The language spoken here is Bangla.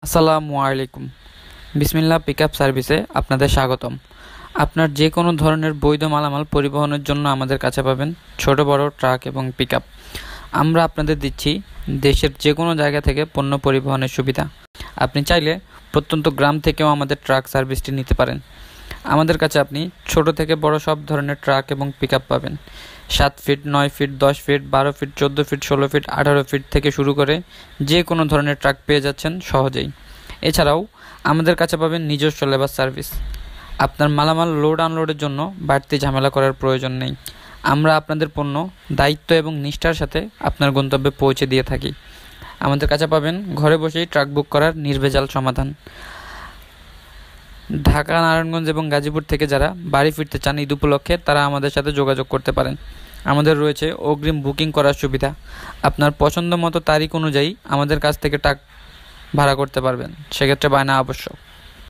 আসসালামু আলাইকুম। বিসমিল্লাহ পিকআপ সার্ভিসে আপনাদের স্বাগতম। আপনার যে কোনো ধরনের বৈধ মালামাল পরিবহনের জন্য আমাদের কাছে পাবেন ছোট বড় ট্রাক এবং পিকআপ। আমরা আপনাদের দিচ্ছি দেশের যে কোনো জায়গা থেকে পণ্য পরিবহনের সুবিধা। আপনি চাইলে প্রত্যন্ত গ্রাম থেকেও আমাদের ট্রাক সার্ভিসটি নিতে পারেন। আমাদের কাছে আপনি ছোট থেকে বড় সব ধরনের ট্রাক এবং পিকআপ পাবেন। 7 feet, 9 feet, 10 feet, 12 feet, 14 feet, 16 feet, 18 feet থেকে শুরু করে যে কোনো ধরনের ট্রাক পেয়ে যাচ্ছেন সহজেই। এছাড়াও আমাদের কাছে পাবেন নিজস্ব লেবার সার্ভিস। আপনার মালামাল লোড আনলোডের জন্য বাড়তি ঝামেলা করার প্রয়োজন নেই। আমরা আপনাদের পণ্য দায়িত্ব এবং নিষ্ঠার সাথে আপনার গন্তব্যে পৌঁছে দিয়ে থাকি। আমাদের কাছে পাবেন ঘরে বসেই ট্রাক বুক করার নির্ভেজাল সমাধান। ঢাকা, নারায়ণগঞ্জ এবং গাজীপুর থেকে যারা বাড়ি ফিরতে চান ঈদ উপলক্ষে, তারা আমাদের সাথে যোগাযোগ করতে পারেন। আমাদের রয়েছে অগ্রিম বুকিং করার সুবিধা। আপনার পছন্দ মতো তারিখ অনুযায়ী আমাদের কাছ থেকে ট্রাক ভাড়া করতে পারবেন। সেক্ষেত্রে বায়না আবশ্যক।